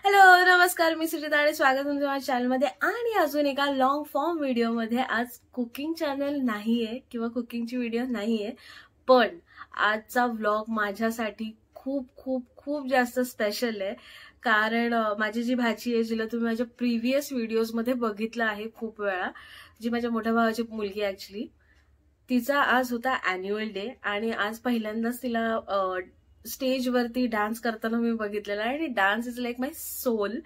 Hello नमस्कार, मी सुचिता आणि स्वागत तुमचं माझ्या चॅनलमध्ये आणि अजून एका लॉंग फॉर्म व्हिडिओमध्ये. आज कुकिंग चॅनल नाहीये किंवा कुकिंगची व्हिडिओ नाहीये, पण आजचा व्लॉग माझ्यासाठी खूप खूप खूप जास्त स्पेशल आहे. कारण माझी जी भाची आहे, जिला तुम्ही माझ्या प्रिव्हियस व्हिडिओजमध्ये बघितलं आहे खूप वेळा, जी माझ्या मोठ्या भावाची मुलगी ऍक्च्युली, तिचा आज होता अॅन्युअल डे आणि आज पहिल्यांदाच तिला स्टेजवरती डान्स करताना मी बघितलेला आहे. आणि dance is like my soul.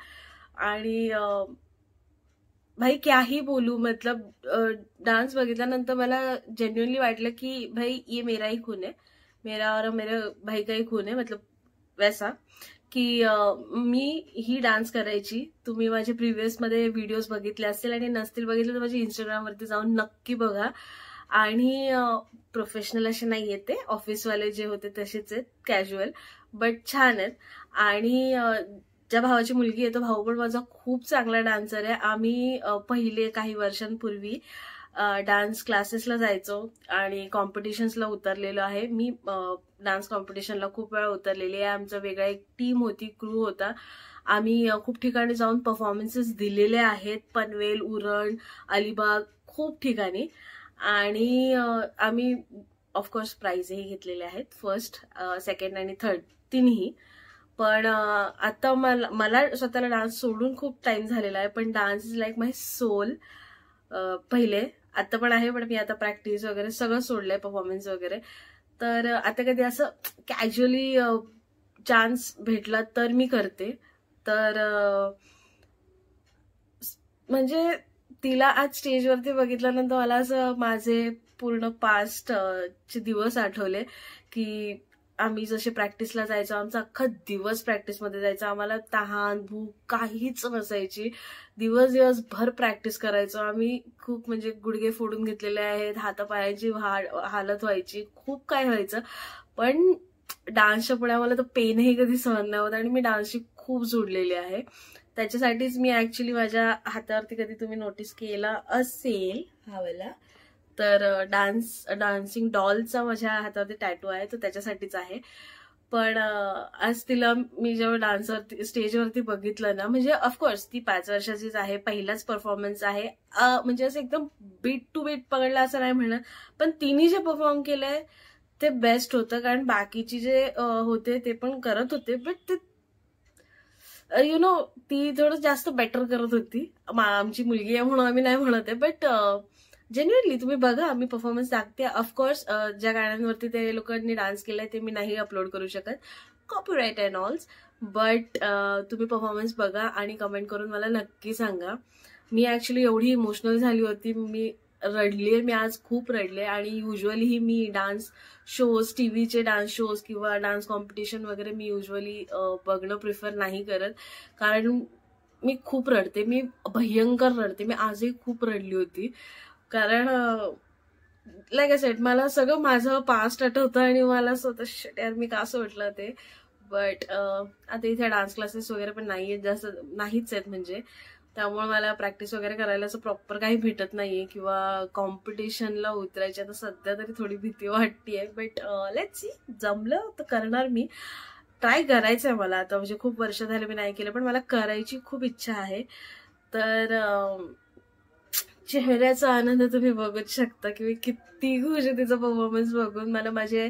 आणि भाई क्याही बोलू, मतलब डान्स बघितल्यानंतर मला जेन्युइनली वाटलं की भाई ये मेरा ही खून है, मेरा और मेरे भाई का ही खून है, मतलब वैसा की मी ही डान्स करायची. तुम्ही माझे प्रिव्हियस मध्ये व्हिडिओज बघितले असतील आणि नसतील बघितले तर माझ्या इंस्टाग्रामवरती जाऊन नक्की बघा. आणि प्रोफेशनल असे नाही आहेत ते, ऑफिसवाले जे होते तसेच आहेत, कॅज्युअल, बट छान आहेत. आणि ज्या भावाची मुलगी आहे तो भाऊ पण माझा खूप चांगला डान्सर आहे. आम्ही पहिले काही वर्षांपूर्वी डान्स क्लासेसला जायचो आणि कॉम्पिटिशन्सला उतरलेलो आहे. मी डान्स कॉम्पिटिशनला खूप वेळा उतरलेली आहे. आमचा वेगळा एक टीम होती, क्रू होता. आम्ही खूप ठिकाणी जाऊन परफॉर्मन्सेस दिलेले आहेत, पनवेल, उरण, अलिबाग, खूप ठिकाणी. आणि आम्ही ऑफकोर्स प्राइजही घेतलेले आहेत, फर्स्ट, सेकंड आणि थर्ड तिन्ही. पण आता मला स्वतःला डान्स सोडून खूप टाइम झालेला आहे, पण dance is like my soul. पहिले, आता पण आहे, पण मी आता प्रॅक्टिस वगैरे सगळं सोडलंय, परफॉर्मन्स वगैरे. तर आता कधी असं कॅज्युअली चान्स भेटला तर मी करते. तर म्हणजे तिला आज स्टेजवरती बघितल्यानंतर मला असं माझे पूर्ण पास्ट चे दिवस आठवले की आम्ही जसे प्रॅक्टिसला जायचो, आमचा अख्खा दिवस प्रॅक्टिसमध्ये जायचा. आम्हाला तहान भूक काहीच नसायची. दिवसभर प्रॅक्टिस करायचो आम्ही. खूप म्हणजे गुडघे फोडून घेतलेले आहेत, हातापायाची हालत व्हायची, खूप काय व्हायचं. पण डान्सच्या पुढे मला तर पेनही कधी सहन नाही होत आणि मी डान्सशी खूप जोडलेली आहे. त्याच्यासाठीच मी ऍक्च्युली माझ्या हातावरती, कधी तुम्ही नोटीस केला असेल हवाला, तर डान्सिंग डॉलचा माझ्या हातावरती टॅटू आहे, तो त्याच्यासाठीच आहे. पण आज तिला मी जेव्हा डान्सवरती स्टेजवरती बघितलं ना, म्हणजे ऑफकोर्स ती 5 वर्षाचीच आहे, पहिलाच परफॉर्मन्स आहे. म्हणजे असं एकदम बीट टू बीट पकडला असं नाही म्हणत, पण तिने जे परफॉर्म केलंय ते बेस्ट होतं. कारण बाकीचे जे होते ते पण करत होते, बट ते यु नो ती थोडं जास्त बेटर करत होती. आमची मुलगी आहे म्हणून आम्ही नाही म्हणत आहे, बट जेन्युइनली तुम्ही बघा, आम्ही परफॉर्मन्स दाखते. ऑफकोर्स ज्या गाण्यांवरती ते लोकांनी डान्स केलाय ते मी नाही अपलोड करू शकत, कॉपीराइट अँड ऑल्स, बट तुम्ही परफॉर्मन्स बघा आणि कमेंट करून मला नक्की सांगा. मी ऍक्च्युली एवढी इमोशनल झाली होती, मी रडलीये, मी आज खूप रडले. आणि युजली मी डान्स शोज, टीव्हीचे डान्स शोज किंवा डान्स कॉम्पिटिशन वगैरे मी युजली बघणं प्रिफर नाही करत, कारण मी खूप रडते, मी भयंकर रडते. मी आजही खूप रडली होती, कारण लाईक आय सेड, मला सगळं माझं पास्ट आठवतं आणि मला स्वतः शिट यार मी का सोडलं ते. बट आता इथे डान्स क्लासेस वगैरे पण नाहीयेत, जास्त नाहीच आहेत म्हणजे, त्यामुळे मला प्रॅक्टिस वगैरे करायला असं प्रॉपर काही भेटत नाहीये किंवा कॉम्पिटिशनला उतरायची आता सध्या तरी थोडी भीती वाटतेय. बट लेट्स सी, जमलं तर करणार मी. ट्राय करायचंय मला आता, म्हणजे खूप वर्ष झाले मी नाही केलं, पण मला करायची खूप इच्छा आहे. तर चेहऱ्याचा आनंद तुम्ही बघूच शकता की मी किती खुश आहे तिचा परफॉर्मन्स बघून. मला माझे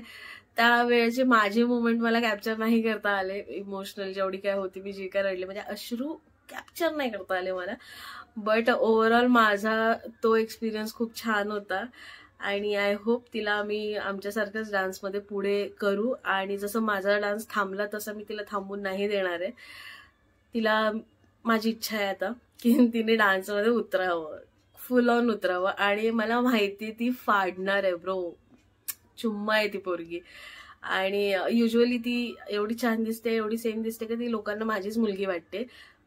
त्यावेळेचे माझे मोमेंट मला कॅप्चर नाही करता आले, इमोशनल जेवढी काय होती, मी जे काय रडले, म्हणजे अश्रू कॅप्चर नाही करता आले मला. बट ओव्हरऑल माझा तो एक्सपिरियन्स खूप छान होता आणि आय होप तिला आम्ही आमच्यासारखंच डान्समध्ये पुढे करू. आणि जसं माझा डान्स थांबला तसं मी तिला थांबून नाही देणार आहे. तिला माझी इच्छा आहे आता की तिने डान्समध्ये उतरावं, फुल ऑन उतरावं. आणि मला माहिती ती फाडणार आहे ब्रो, चुम्मा आहे ती पोरगी. आणि युजली ती एवढी छान दिसते, एवढी सेम दिसते की ती लोकांना माझीच मुलगी वाटते.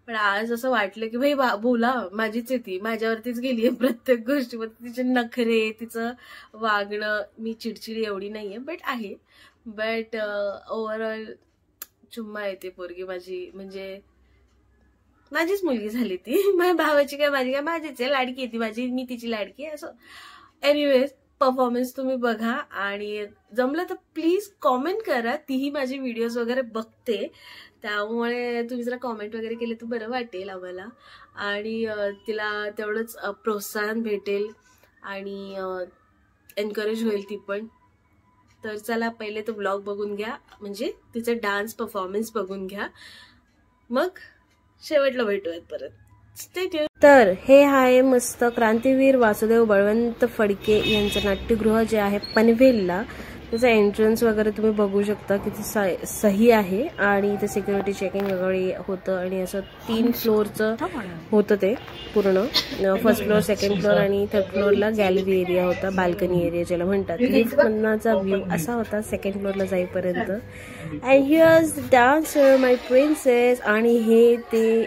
पण आज असं वाटलं की भाई बोला, माझीच आहे ती, माझ्यावरतीच गेलीये प्रत्येक गोष्टीमध्ये. तिचे नखरे, तिचं वागणं, मी चिडचिडी एवढी नाहीये बट आहे, बट ओव्हरऑल चुम्मा येते पोरगी माझी, म्हणजे माझीच मुलगी झाली ती. माझ्या भावाची काय, माझी काय, माझीच आहे, लाडकी आहे ती माझी, मी तिची लाडकी आहे. असं एनिवेज, परफॉर्मन्स तुम्ही बघा आणि जमलं तर प्लीज कॉमेंट करा. तीही माझी व्हिडिओज वगैरे बघते, त्यामुळे तुम्ही जरा कॉमेंट वगैरे केले तर बरं वाटेल आम्हाला आणि तिला तेवढंच प्रोत्साहन भेटेल आणि एनकरेज होईल ती पण. तर चला पहिले तो ब्लॉग बघून घ्या, म्हणजे तिचा डान्स परफॉर्मन्स बघून घ्या, मग शेवटला भेटूयात परत. Stay tune. तर हे आहे मस्त क्रांतीवीर वासुदेव बळवंत फडके यांचं नाट्यगृह जे आहे पनवेलला. त्याचं एंट्रन्स वगैरे तुम्ही बघू शकता किती सही आहे आणि इथे सिक्युरिटी चेकिंग वगैरे होतं आणि असं 3 फ्लोअरचं होतं ते पूर्ण. फर्स्ट फ्लोअर, सेकंड फ्लोअर आणि थर्ड फ्लोअरला गॅलरी एरिया होता, बाल्कनी एरिया ज्याला म्हणतात. लिफ्टमधनाचा व्ह्यू असा होता सेकंड फ्लोअरला जाईपर्यंत. And heirs dancer my princess. आणि हे ते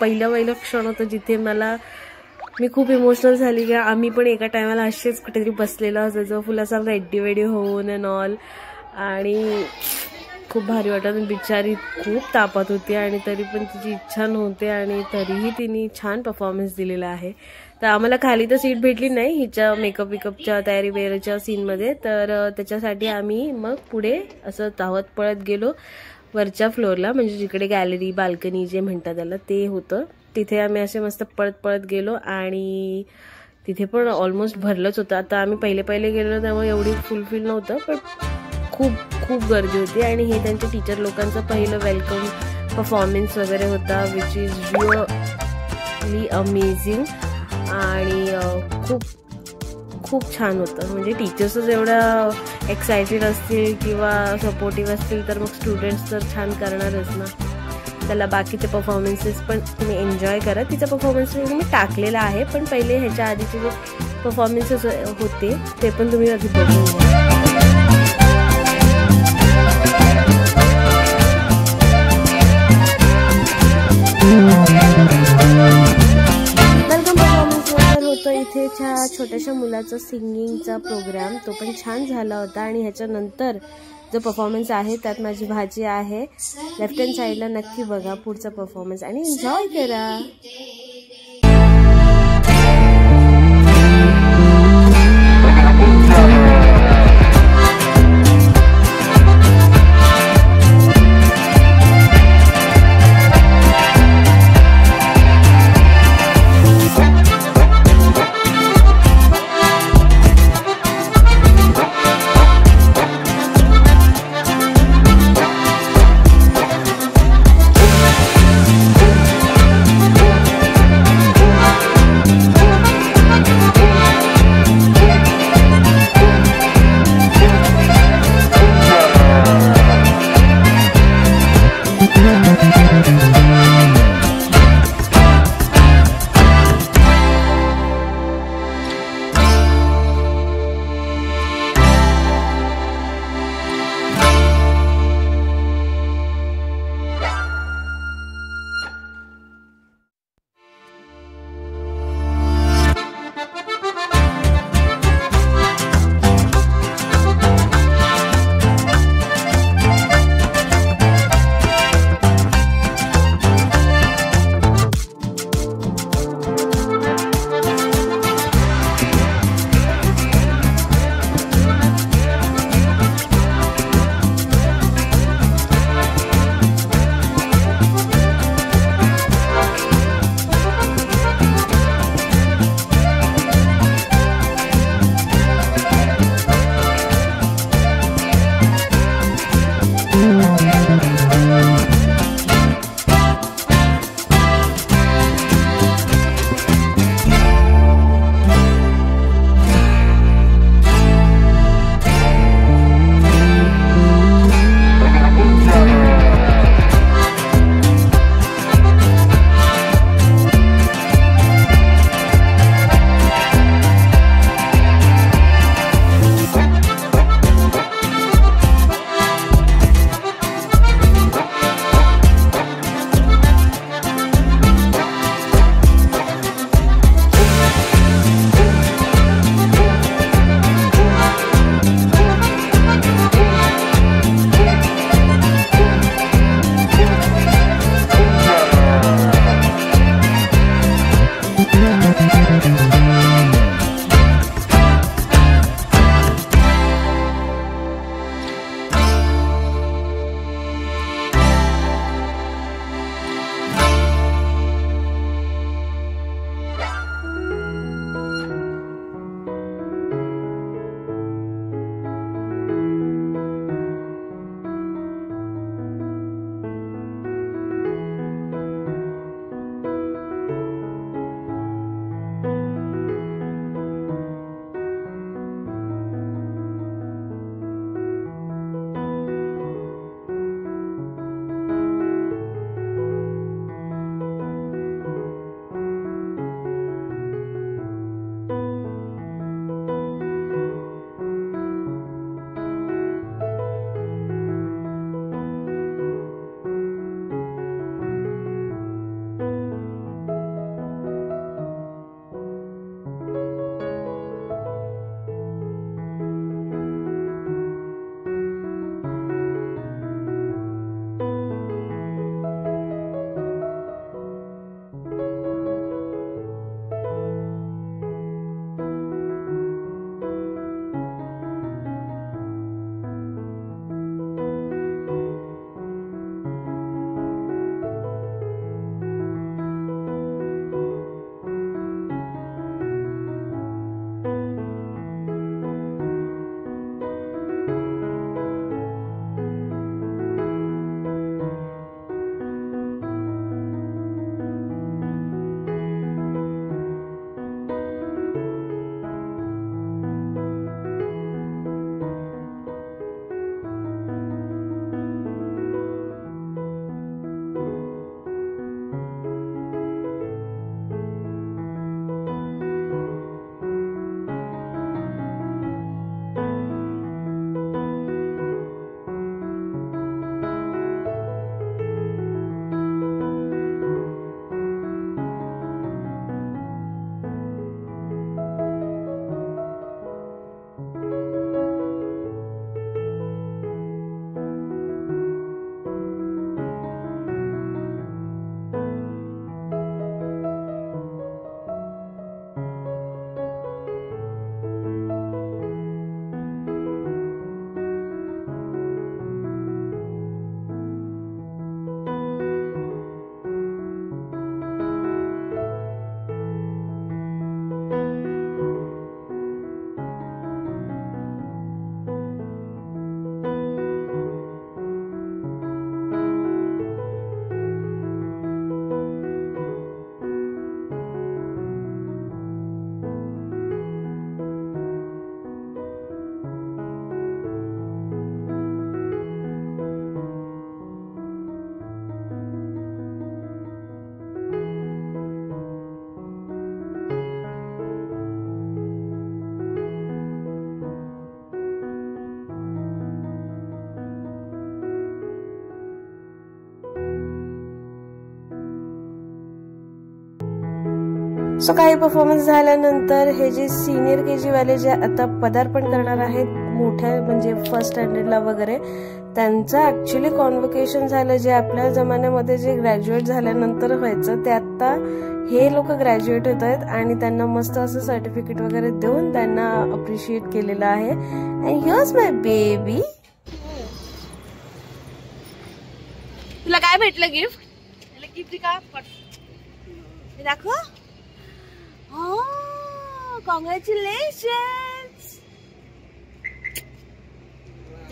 पहिलं क्षण होतं जिथे मी खूप इमोशनल झाली की आम्ही पण एका टायमाला असेच कुठेतरी बसलेलो असायचो फुल असा रेडी होऊन अँड ऑल. आणि खूप भारी वाटत. बिचारी खूप तापात होती आणि तरी पण तिची इच्छा नव्हती आणि तरीही तिने छान परफॉर्मन्स दिलेला आहे. तर आम्हाला खाली तर सीट भेटली नाही हिच्या मेकअपच्या तयारी वेअरच्या सीनमध्ये, तर त्याच्यासाठी आम्ही मग पुढे असं धावत पळत गेलो वरच्या फ्लोअरला, म्हणजे जिकडे गॅलरी बाल्कनी जे म्हणतात त्याला ते होतं. तिथे आम्ही असे मस्त पळत पळत गेलो आणि तिथे पण ऑलमोस्ट भरलंच होतं. आता आम्ही पहिले गेलो त्यामुळे एवढी फुलफिल नव्हतं, पण खूप गर्दी होती. आणि हे त्यांच्या टीचर लोकांचं पहिलं वेलकम परफॉर्मन्स वगैरे होता, विच इज रिअली अमेझिंग. आणि खूप छान होतं. म्हणजे टीचर्सच एवढा एक्सायटेड असतील किंवा सपोर्टिव्ह असतील तर मग स्टुडंट्स तर छान करणारच ना. त्याला बाकीचे परफॉर्मन्सेस पण तुम्ही एन्जॉय करा. तिचा परफॉर्मन्स मी टाकलेला आहे, पण पहिले ह्याच्या आधीचे जे परफॉर्मन्सेस होते ते पण तुम्ही आधी बघून घ्या. होतं इथे छोट्याशा मुलाचा सिंगिंगचा प्रोग्राम, तो पण छान झाला होता. आणि ह्याच्यानंतर जो परफॉर्मन्स आहे त्यात माझी भाची आहे, लेफ्ट हँड साईडला नक्की बघा पुढचा परफॉर्मन्स आणि एन्जॉय करा. सो काही परफॉर्मन्स झाल्यानंतर हे जे सिनियर KG वाले जे आता पदार्पण करणार आहेत मोठ्या म्हणजे फर्स्ट स्टँडर्डला वगैरे, त्यांचं ऍक्च्युली कॉन्व्होकेशन झालं. जे आपल्या जमान्यामध्ये जे ग्रॅज्युएट झाल्यानंतर व्हायचं ते आता हे लोक ग्रॅज्युएट होत आहेत आणि त्यांना मस्त असं सर्टिफिकेट वगैरे देऊन त्यांना अप्रिशिएट केलेलं आहे. And heirs my baby. तुला काय भेटलं गिफ्ट? गिफ्ट का दाखव. कॉंग्रॅच्युलेशन्स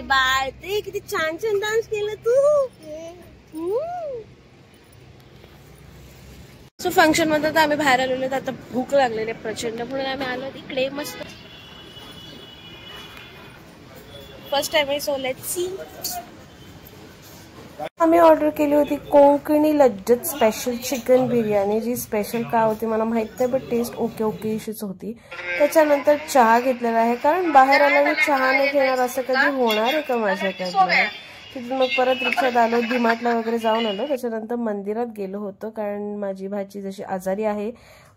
बाळ, ते किती छान छान डान्स केलं तू. सो फंक्शन मध्ये तर आम्ही बाहेर आलेलो, आता भूक लागलेली प्रचंड म्हणून आम्ही आलो इकडे मस्त. फर्स्ट टाइम आहे, सो लेट्स सी. आम्ही ऑर्डर केली होती कोकणी लज्जत स्पेशल चिकन बिर्याणी. जी स्पेशल का होती मला माहित नाही, बट टेस्ट ओके ओके अशीच होती. त्याच्यानंतर चहा घेतलेला आहे, कारण बाहेर आल्याने चहा नाही घेणार असं कधी होणार आहे का माझ्याकडे. तिथून मग परत रिक्षात आलो, डीमार्टला वगैरे जाऊन आलो. त्याच्यानंतर मंदिरात गेलो होतो, कारण माझी भाची जशी आजारी आहे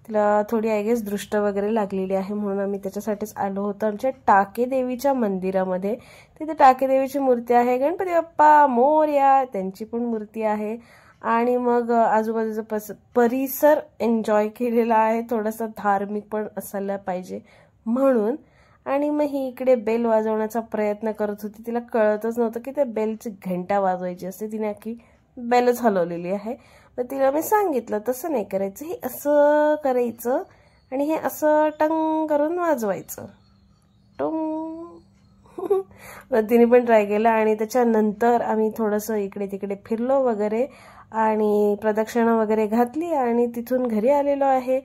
तिला थोडी आय गेस दृष्ट वगैरे लागलेली आहे, म्हणून आम्ही त्याच्यासाठीच आलो होतो आमच्या टाके देवीच्या मंदिरामध्ये. तिथे टाके देवीची मूर्ती आहे, गणपती बाप्पा मोरया त्यांची पण मूर्ती आहे. आणि मग आजूबाजूचा परिसर एन्जॉय केलेला आहे, थोडासा धार्मिक पण असायला पाहिजे म्हणून. आणि मग ही इकडे बेल वाजवण्याचा प्रयत्न करत होती. तिला कळतच नव्हतं की त्या बेलची घंटा वाजवायची असते, तिने अख्खी बेलच हलवलेली आहे. तर तिला मी सांगितलं तसं नाही करायचं, हे असं करायचं आणि हे असं टंग करून वाजवायचं टुंग. तिने पण ट्राय केलं आणि त्याच्यानंतर आम्ही थोडंसं इकडे तिकडे फिरलो वगैरे आणि प्रदक्षिणा वगैरे घातली आणि तिथून घरी आलेलो आहे.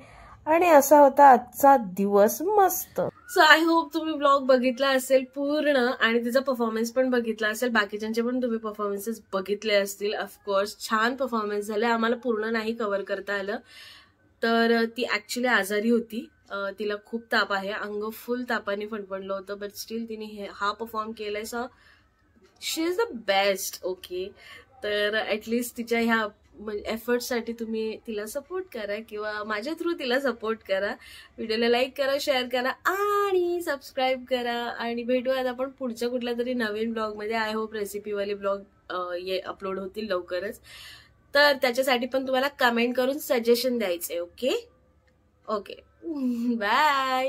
आणि असा होता आजचा दिवस मस्त. सो आय होप तुम्ही ब्लॉग बघितला असेल पूर्ण आणि तिचा परफॉर्मन्स पण बघितला असेल. बाकीच्यांचे पण तुम्ही परफॉर्मन्सेस बघितले असतील. ऑफकोर्स छान परफॉर्मन्स झाले. आम्हाला पूर्ण नाही कव्हर करता आलं, तर ती ऍक्च्युली आजारी होती. तिला खूप ताप आहे, अंग फुल तापाने फणफणलं होतं, बट स्टील तिने हा परफॉर्म केलाय. So she is the best. Okay, तर ऍटलिस्ट तिच्या ह्या एफर्टसाठी तुम्ही तिला सपोर्ट करा किंवा माझ्या थ्रू तिला सपोर्ट करा. व्हिडिओला लाईक करा, शेअर करा आणि सबस्क्राईब करा. आणि भेटूयात आपण पुढच्या कुठल्या तरी नवीन ब्लॉगमध्ये. आय होप रेसिपीवाले ब्लॉग अपलोड होतील लवकरच. तर त्याच्यासाठी पण तुम्हाला कमेंट करून सजेशन द्यायचे. Okay okay, bye.